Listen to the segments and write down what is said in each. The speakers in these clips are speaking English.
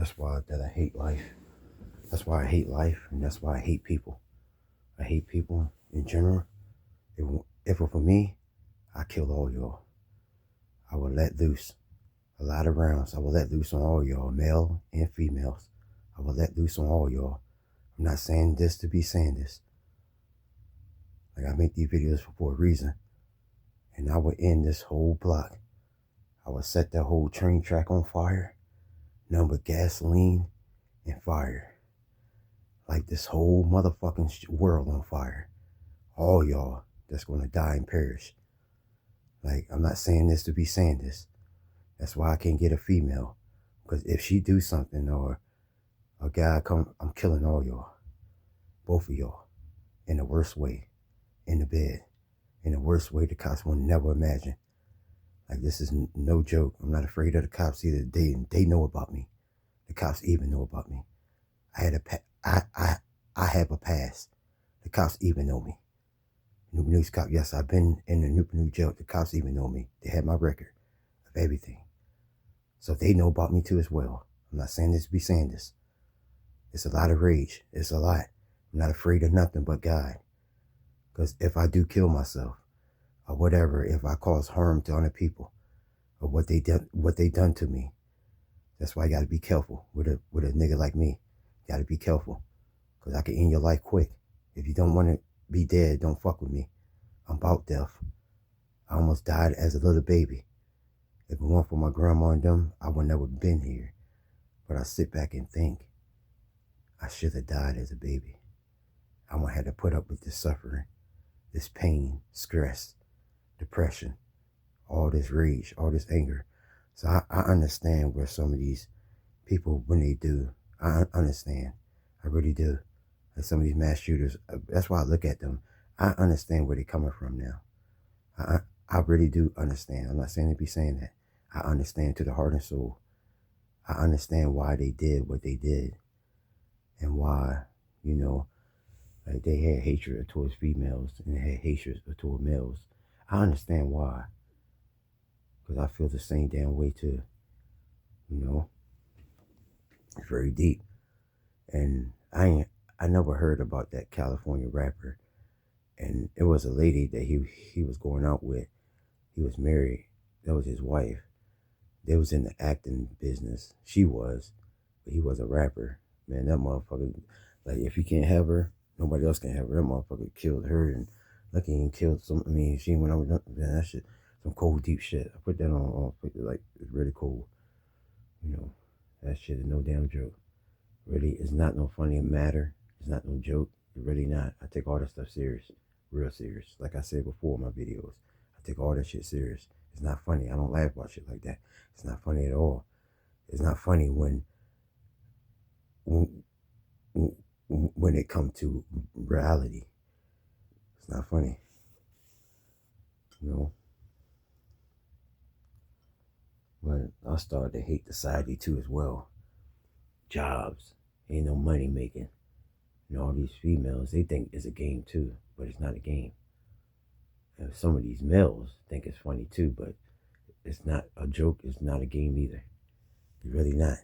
That's why that I hate life. That's why I hate life, and that's why I hate people. I hate people in general. If it were for me, I kill all y'all. I would let loose a lot of rounds. I will let loose on all y'all, male and females. I will let loose on all y'all. I'm not saying this to be saying this. Like, I make these videos for a reason. And I would end this whole block. I would set that whole train track on fire. Nothing but gasoline and fire. Like this whole motherfucking world on fire. All y'all that's gonna die and perish. Like, I'm not saying this to be saying this. That's why I can't get a female. Because if she do something or a guy come, I'm killing all y'all. Both of y'all. In the worst way. In the bed. In the worst way the cops will never imagine. Like, this is no joke. I'm not afraid of the cops either. They know about me. The cops even know about me. I have a past. The cops even know me. Newport News cop. Yes, I've been in the Newport News jail. The cops even know me. They have my record of everything. So they know about me too as well. I'm not saying this to be saying this. It's a lot of rage. It's a lot. I'm not afraid of nothing but God. Because if I do kill myself, or whatever, if I cause harm to other people, or what they done to me, that's why you gotta be careful with a nigga like me. You gotta be careful. Because I can end your life quick. If you don't want to be dead, don't fuck with me. I'm about death. I almost died as a little baby. If it weren't for my grandma and them, I would never been here. But I sit back and think, I should have died as a baby. I wouldn't have to put up with this suffering, this pain, stress, depression, all this rage, all this anger. So I understand where some of these people, when they do, I understand. I really do. And some of these mass shooters, that's why I look at them. I understand where they're coming from now. I really do understand. I'm not saying to be saying that. I understand to the heart and soul. I understand why they did what they did. And why, like they had hatred towards females and they had hatred toward males. I understand why. Because I feel the same damn way too. It's very deep. And I never heard about that California rapper. And it was a lady that he was going out with. He was married. That was his wife. They was in the acting business. She was. But he was a rapper. Man, that motherfucker, like, if you can't have her, nobody else can have her. That motherfucker killed her, and lucky he killed some. I mean, she went over. Man, that shit, some cold, deep shit. I put that on like, it's really cool. That shit is no damn joke. Really, it's not no funny matter. It's not no joke. It's really not. I take all that stuff serious, real serious. Like I said before in my videos, I take all that shit serious. It's not funny. I don't laugh about shit like that. It's not funny at all. It's not funny when it comes to reality. It's not funny. But I started to hate society too as well. Jobs. Ain't no money making. All these females, they think it's a game too, but it's not a game. And some of these males think it's funny too, but it's not a joke. It's not a game either. It's really not.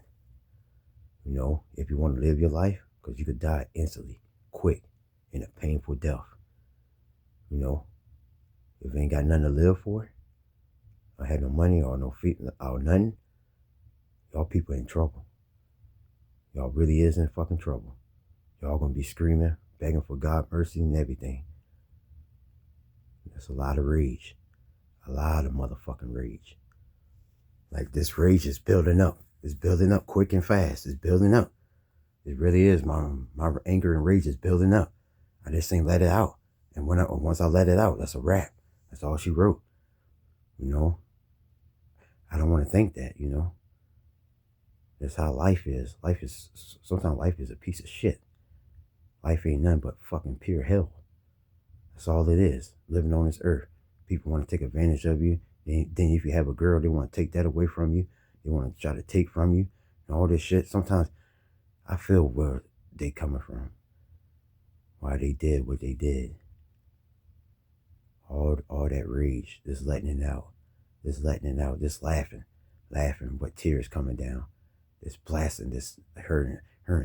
If you want to live your life, because you could die instantly, quick, in a painful death. If you ain't got nothing to live for, or had no money or no feet or nothing, y'all people in trouble. Y'all really is in fucking trouble. Y'all gonna be screaming, begging for God mercy and everything. That's a lot of rage. A lot of motherfucking rage. Like, this rage is building up. It's building up quick and fast. It's building up. It really is. My anger and rage is building up. I just ain't let it out. And once I let it out, that's a wrap. That's all she wrote. I don't want to think that, That's how life is. Sometimes life is a piece of shit. Life ain't nothing but fucking pure hell. That's all it is, living on this earth. People want to take advantage of you. Then if you have a girl, they want to take that away from you. They want to try to take from you and all this shit. Sometimes I feel where they coming from. Why they did what they did. All that rage, just letting it out. Just letting it out, just laughing, with tears coming down. this blasting, this hearing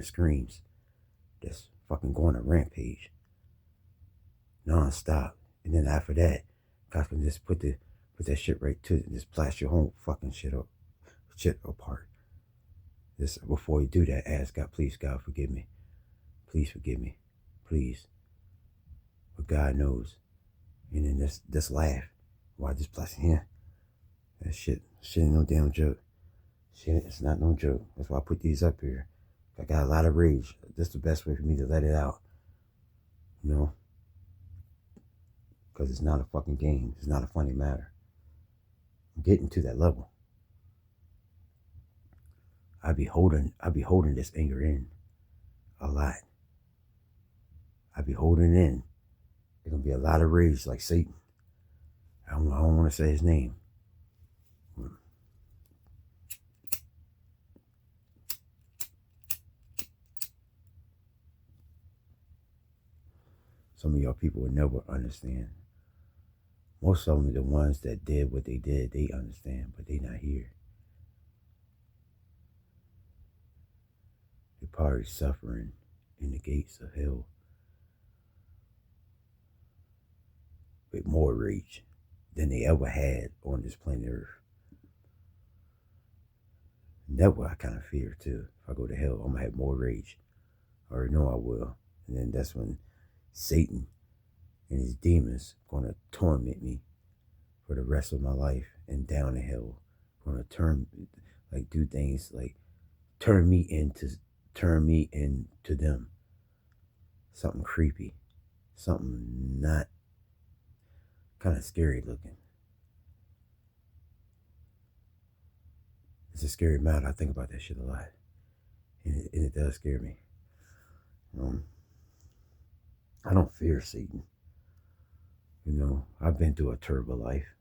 screams, this fucking going on a rampage, non-stop. And then after that, God can just put that shit right to it and just blast your whole fucking shit apart. Just before you do that, ask God, please, God, forgive me. Please forgive me. Please. But God knows. And then just laugh. Why just blasting him? That shit ain't no damn joke. Shit, it's not no joke. That's why I put these up here. I got a lot of rage. That's the best way for me to let it out. You know? Because it's not a fucking game. It's not a funny matter. I'm getting to that level. I be holding this anger in a lot. I be holding it in. There's gonna be a lot of rage like Satan. I don't want to say his name. Some of y'all people will never understand. Most of them, the ones that did what they did, they understand, but they not here. They're probably suffering in the gates of hell with more rage than they ever had on this planet Earth. And that's what I kind of fear too. If I go to hell, I'm gonna have more rage. I already know I will. And then that's when Satan and his demons gonna torment me for the rest of my life and down to hell. Gonna do things like turn me into them. Something creepy. Something not kind of scary looking. It's a scary matter. I think about that shit a lot. And it does scare me. I don't fear Satan. You know, I've been through a terrible life.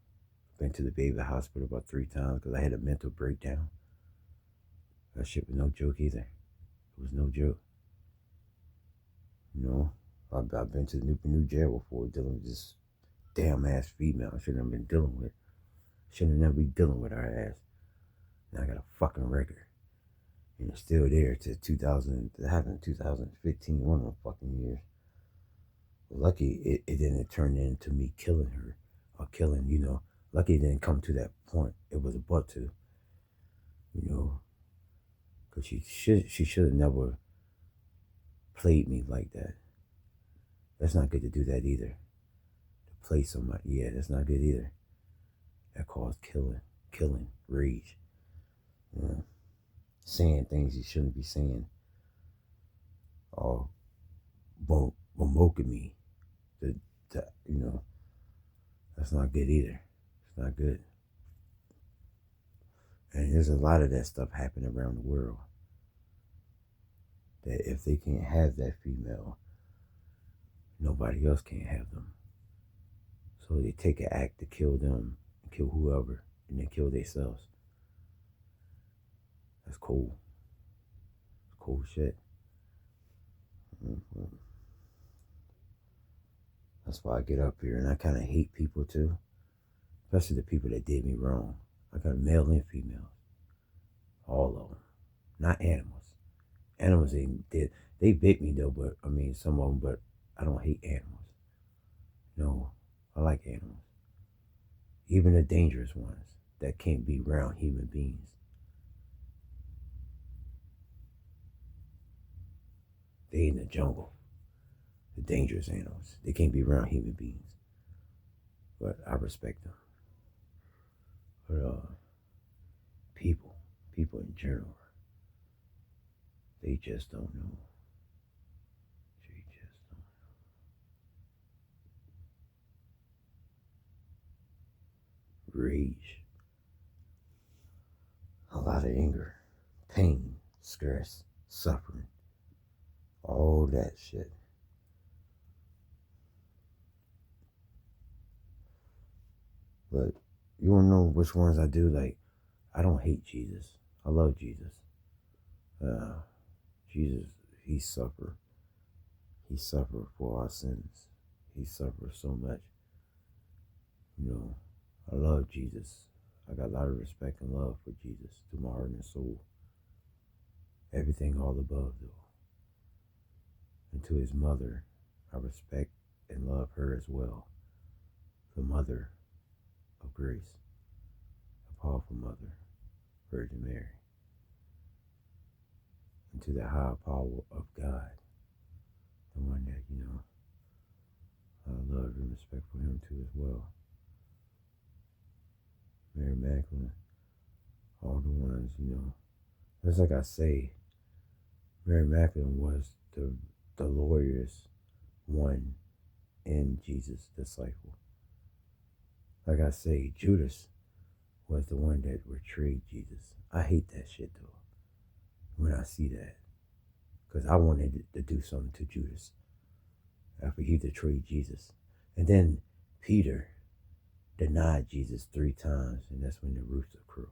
Been to the baby hospital about 3 times because I had a mental breakdown. That shit was no joke either. It was no joke. You know, I've been to the new jail before dealing with this damn ass female I shouldn't have been dealing with. Shouldn't have never been dealing with her ass. Now I got a fucking record. And it's still there to 2000. It happened in 2015, one of them fucking years. Lucky it didn't turn into me killing her or killing, lucky it didn't come to that point. It was about to, because she should have never played me like that. That's not good to do that either. To play somebody, yeah, that's not good either. That caused killing, rage. Saying things you shouldn't be saying. Or provoking me. That's not good either. It's not good. And there's a lot of that stuff happening around the world. That if they can't have that female, nobody else can't have them. So they take an act to kill them, kill whoever, and then kill themselves. That's cool. It's cool shit. Mm-hmm. That's why I get up here, and I kind of hate people too, especially the people that did me wrong. I got male and female, all of them, not animals. Animals they bit me though, but I mean some of them, but I don't hate animals. No, I like animals, even the dangerous ones that can't be around human beings. They in the jungle. The dangerous animals. They can't be around human beings. But I respect them. But people in general, they just don't know. They just don't know. Rage. A lot of anger. Pain. Stress. Suffering. All that shit. But you don't know which ones I do. Like, I don't hate Jesus. I love Jesus. Jesus, he suffered. He suffered for our sins. He suffered so much. I love Jesus. I got a lot of respect and love for Jesus through my heart and soul. everything all above, though. And to his mother, I respect and love her as well. The mother of grace, a powerful mother, Virgin Mary. And to the higher power of God, the one that, I love and respect for him too as well. Mary Magdalene, all the ones, just like I say, Mary Magdalene was the lawyer's one in Jesus' disciple. Like I say, Judas was the one that betrayed Jesus. I hate that shit though, when I see that. Because I wanted to do something to Judas after he betrayed Jesus. And then Peter denied Jesus 3 times, and that's when the rooster crowed.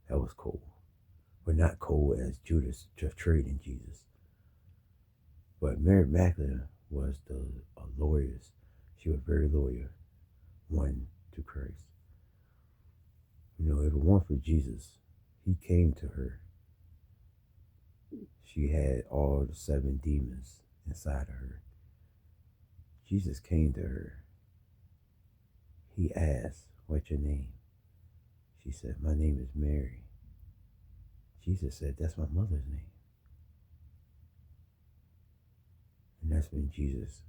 That was cold. But not cold as Judas betraying Jesus. But Mary Magdalene was a lawyer's. She was very loyal, one to Christ. If it weren't for Jesus, he came to her. She had all the 7 demons inside of her. Jesus came to her. He asked, "What's your name?" She said, "My name is Mary." Jesus said, "That's my mother's name." And that's when Jesus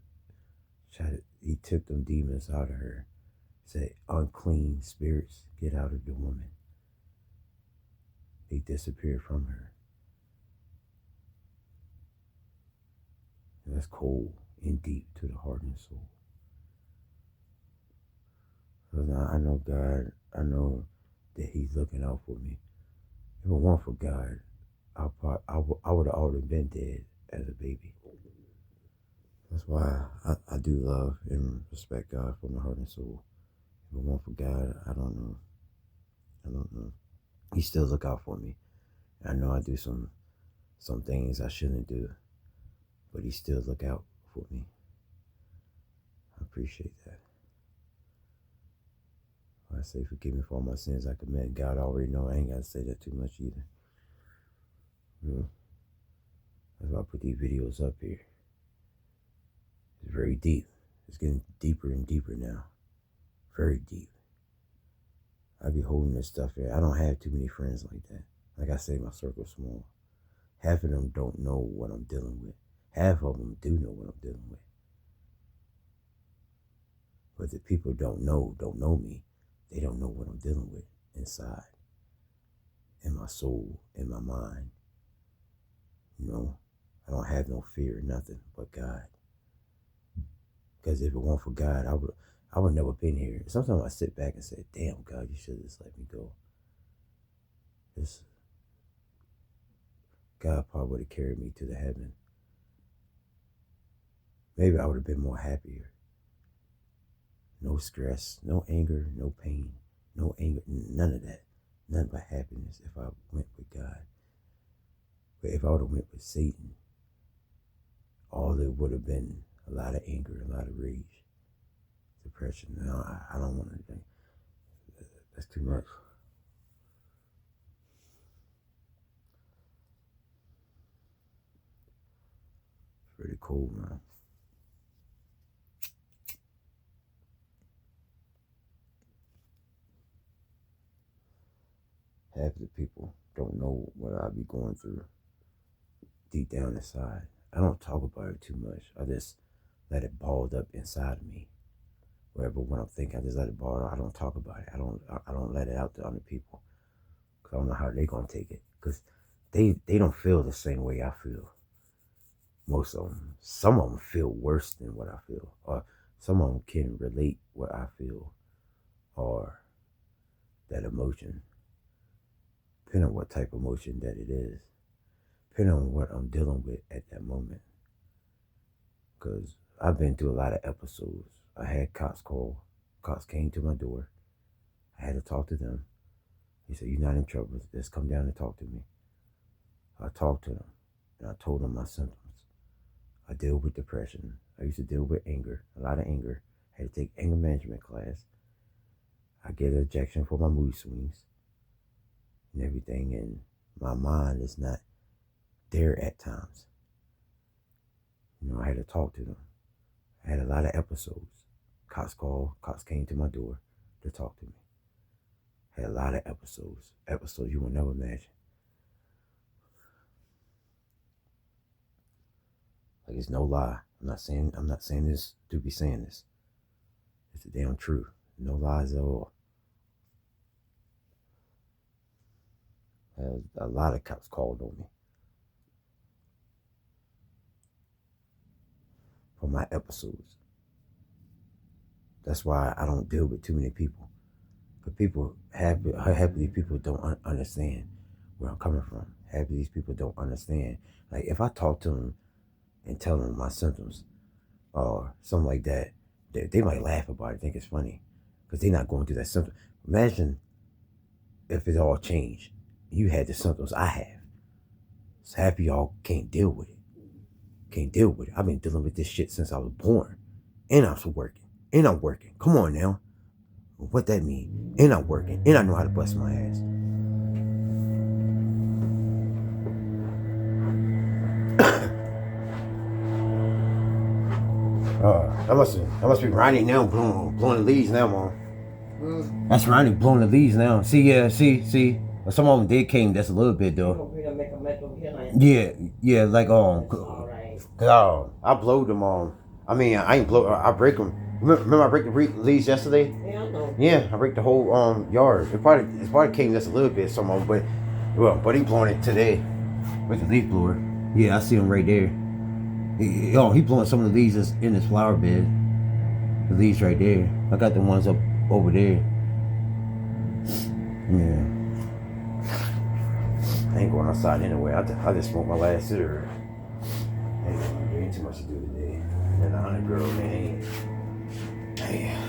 he took them demons out of her. Said, "Unclean spirits, get out of the woman." They disappeared from her. And that's cold and deep to the heart and soul. Because I know God, I know that he's looking out for me. If it weren't for God, I would have already been dead as a baby. That's why I do love and respect God from my heart and soul. If it weren't for God, I don't know. He still look out for me. I know I do some things I shouldn't do, but he still look out for me. I appreciate that. I say forgive me for all my sins I commit. God already know. I ain't got to say that too much either. That's why I put these videos up here. It's very deep. It's getting deeper and deeper now. Very deep. I be holding this stuff here. I don't have too many friends like that. Like I say, my circle's small. Half of them don't know what I'm dealing with. Half of them do know what I'm dealing with. But the people don't know me. They don't know what I'm dealing with inside. In my soul, in my mind. I don't have no fear, nothing but God. Because if it weren't for God, I would never been here. Sometimes I sit back and say, "Damn, God, you should have just let me go." God probably would have carried me to the heaven. Maybe I would have been more happier. No stress, no anger, no pain, no anger, none of that. None but happiness if I went with God. But if I would have went with Satan, all it would have been a lot of anger, a lot of rage, depression. No, I don't want anything. That's too much. It's pretty cold, man. Half of the people don't know what I be going through deep down inside. I don't talk about it too much. I just let it balled up inside of me. Wherever when I'm thinking, I just let it ball up. I don't talk about it. I don't let it out to other people. Because I don't know how they're going to take it. Because they don't feel the same way I feel. Most of them. Some of them feel worse than what I feel. Or some of them can relate what I feel. Or that emotion. Depending on what type of emotion that it is. Depending on what I'm dealing with at that moment. Because I've been through a lot of episodes. I had cops call. Cops came to my door. I had to talk to them. He said, "You're not in trouble. Just come down and talk to me." I talked to them. And I told them my symptoms. I deal with depression. I used to deal with anger. A lot of anger. I had to take anger management class. I get an injection for my mood swings. and everything, and my mind is not there at times. I had to talk to them. I had a lot of episodes. Cops called, cops came to my door to talk to me. I had a lot of episodes you will never imagine. Like, it's no lie. I'm not saying this to be saying this. It's the damn truth. No lies at all. A lot of cops called on me for my episodes. That's why I don't deal with too many people. Because half of these people don't understand where I'm coming from. Half of these people don't understand. Like, if I talk to them and tell them my symptoms or something like that, they might laugh about it, think it's funny, because they're not going through that symptom. Imagine if it all changed. You had the symptoms I have. So half of y'all can't deal with it. I've been dealing with this shit since I was born. And I'm still working. Come on now. What that mean? And I'm working. And I know how to bust my ass. That must be Ronnie now blowing the leaves now, Mom. That's Ronnie blowing the leaves now. See. Well, some of them did came. That's a little bit though. Yeah, like cause I blowed them on. I mean, I ain't blow. I break them. Remember I break the leaves yesterday? Yeah, I know. Yeah, I break the whole yard. It probably came just a little bit, some of them, but he blowing it today with the leaf blower. Yeah, I see him right there. He blowing some of the leaves that's in his flower bed. The leaves right there. I got the ones up over there. Yeah. I ain't going outside anyway. I just smoked my last cigarette. Ain't too much to do today. And then the 100 girl, man. Damn.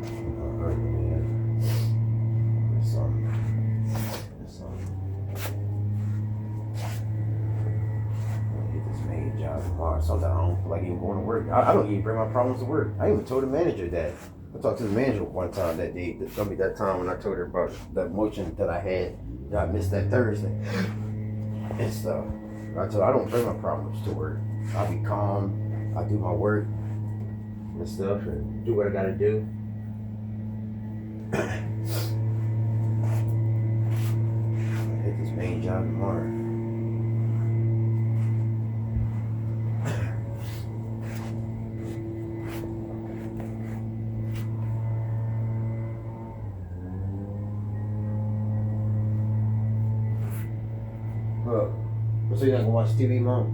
I'm hurt, man. There's something. I'm gonna hit this main job tomorrow. Sometimes I don't feel like even going to work. I don't even bring my problems to work. I even told the manager that. I talked to the manager one time that day. That time when I told her about the motion that I had. I missed that Thursday and stuff. I told her I don't bring my problems to work. I'll be calm. I do my work and stuff and do what I gotta do. I hit this main job tomorrow. So you're not gonna watch TV, Mom?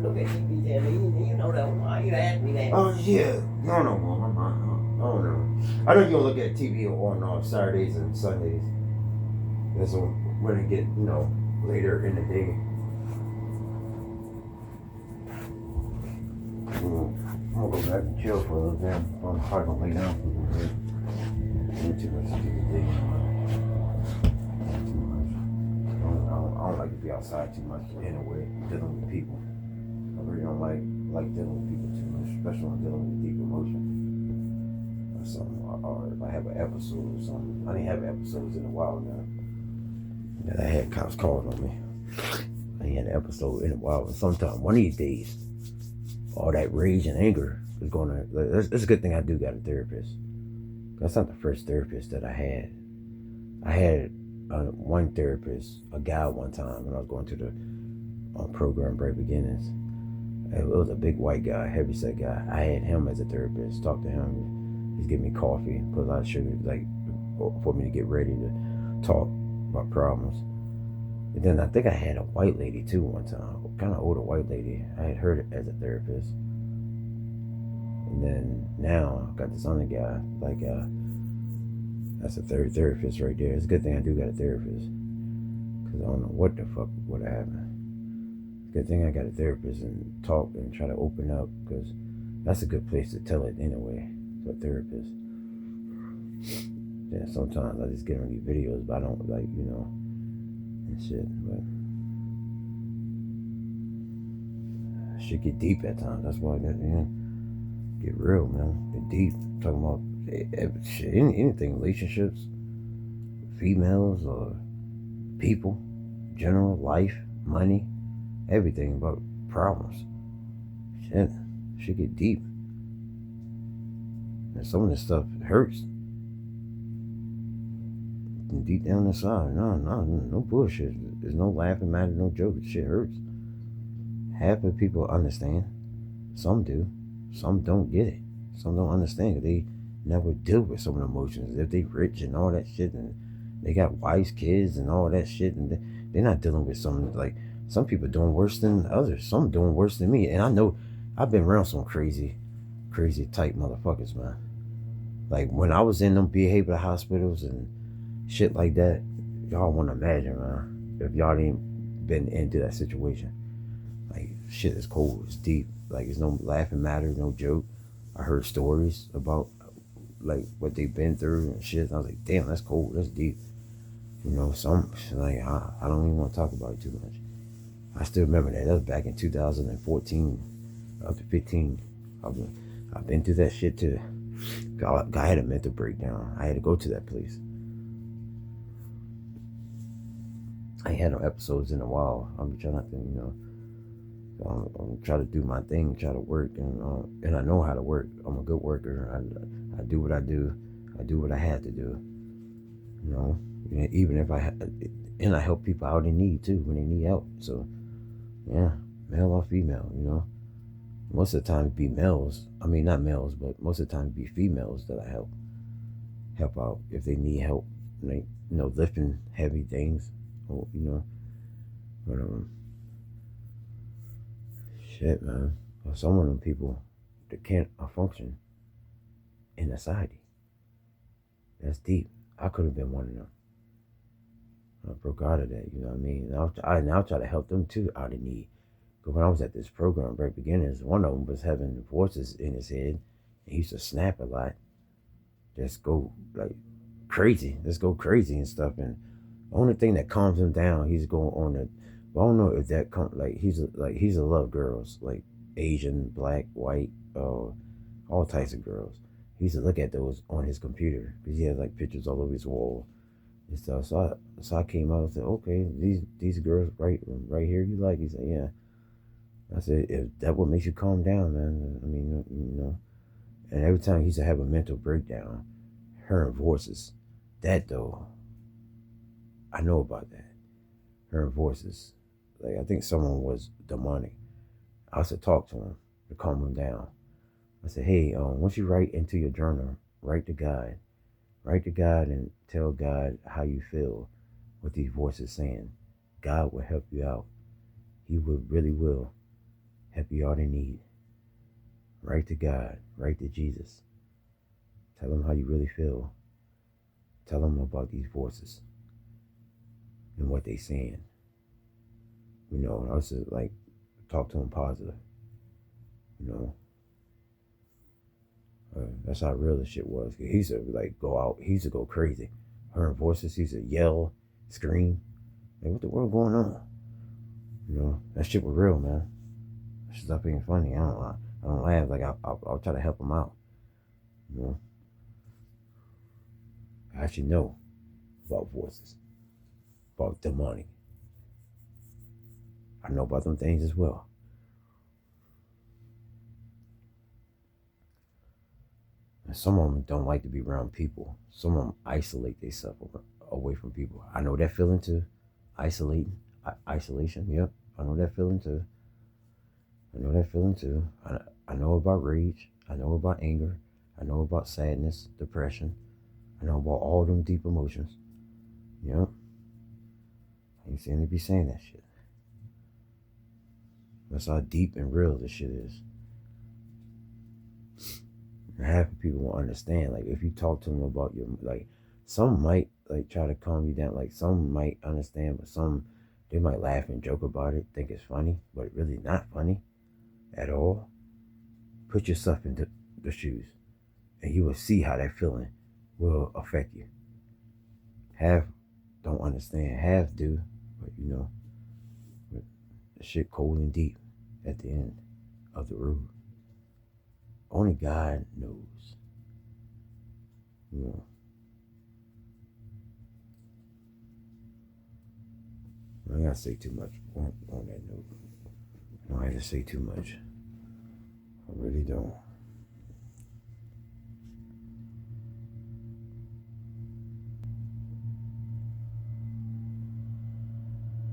Look at TV, Daddy. You know that. Why you ask me that? Oh yeah. No, Mom. I don't know. I know you don't look at TV on Saturdays and Sundays. That's when it get later in the day. I'm gonna go back and chill for a little bit. I'm probably gonna lay down for a little bit. Ain't too much to do today. I don't like to be outside too much anyway, dealing with people. I really don't like dealing with people too much, especially when I'm dealing with deep emotion or something. Or if I have an episode or something. I didn't have episodes in a while now. I had cops calling on me. I ain't had an episode in a while. But sometime, one of these days, all that rage and anger is gonna. It's a good thing I do got a therapist. That's not the first therapist that I had. I had one therapist, a guy one time when I was going to the program Brave Beginnings. It was a big white guy, heavyset guy. I had him as a therapist. Talked to him. He's giving me coffee, put a lot of sugar, like for me to get ready to talk about problems. And then I think I had a white lady too one time, kind of older white lady. I had her as a therapist. And then now I got this other guy, that's a third therapist right there. It's a good thing I do got a therapist, because I don't know what the fuck would have happened. It's a good thing I got a therapist and talk and try to open up, because that's a good place to tell it anyway, to a therapist. Yeah, sometimes I just get on these videos, but I don't and shit, but shit get deep at times. That's why I got, get real, man. Get deep. Talking about shit, anything, relationships, females or people, general life, money, everything about problems. Shit get deep. And some of this stuff hurts. And deep down inside, no bullshit. There's no laughing matter, no joke. Shit hurts. Half of people understand. Some do. Some don't get it. Some don't understand because they never deal with some of the emotions. If they rich and all that shit, and they got wives, kids, and all that shit, and they're not dealing with some, like, some people doing worse than others. Some doing worse than me. And I know I've been around some crazy type motherfuckers, man. Like when I was in them behavioral hospitals and shit like that, y'all want to imagine, man, if y'all ain't been into that situation. Like, shit is cold, it's deep. Like, there's no laughing matter, no joke. I heard stories about, like, what they've been through and shit. I was like, damn, that's cold, that's deep. You know, some, like, I don't even want to talk about it too much. I still remember that. That was back in 2014 up to 15. I've been through that shit too. I had a mental breakdown. I had to go to that place. I ain't had no episodes in a while. I'm trying to, I'm trying to do my thing, try to work, and I know how to work. I'm a good worker. I do what I do. I do what I had to do. You know, even if and I help people out in need too when they need help. So, yeah, male or female, you know. Most of the time it'd be males. I mean, not males, but most of the time it'd be females that I help out if they need help, like, lifting heavy things, or, but shit, man. Some of them people that can't function in society. That's deep. I could have been one of them. I broke out of that, you know what I mean? I now try to help them too out of need. Because when I was at this program, very beginners, one of them was having voices in his head. He used to snap a lot. Just go like crazy. Just go crazy and stuff. And the only thing that calms him down, he's going on the. I don't know if that he's a love girls, like Asian, black, white, all types of girls. He used to look at those on his computer because he has like pictures all over his wall and stuff. So I came out and said, okay, these girls right here you like? He said, yeah. I said, if that what makes you calm down, man. I mean, And every time he used to have a mental breakdown, hearing voices. That though, I know about that. Hearing voices. Like, I think someone was demonic. I used to talk to him to calm him down. I said, hey, once you write into your journal, write to God. Write to God and tell God how you feel, what these voices saying. God will help you out. He really will help you out in need. Write to God. Write to Jesus. Tell him how you really feel. Tell him about these voices and what they saying. I used to like talk to him positive. That's how real the shit was. He used to like go out. He used to go crazy. Hearing voices. He used to yell, scream. Like, what the world going on? That shit was real, man. That shit not being funny. I don't laugh. Like, I'll try to help him out. I actually know about voices, about demonic. I know about them things as well. And some of them don't like to be around people. Some of them isolate themselves away from people. I know that feeling too. Isolation. Yep, I know that feeling too. I know about rage. I know about anger. I know about sadness, depression. I know about all them deep emotions. Yep. I ain't saying to be saying that shit. That's how deep and real this shit is. And half of people won't understand. Like, if you talk to them about some might like try to calm you down. Like, some might understand, but some, they might laugh and joke about it, think it's funny, but really not funny at all. Put yourself into the shoes and you will see how that feeling will affect you. Half don't understand, half do, but the shit cold and deep at the end of the road. Only God knows. I ain't gotta say too much on that note. I don't have to say too much. I really don't.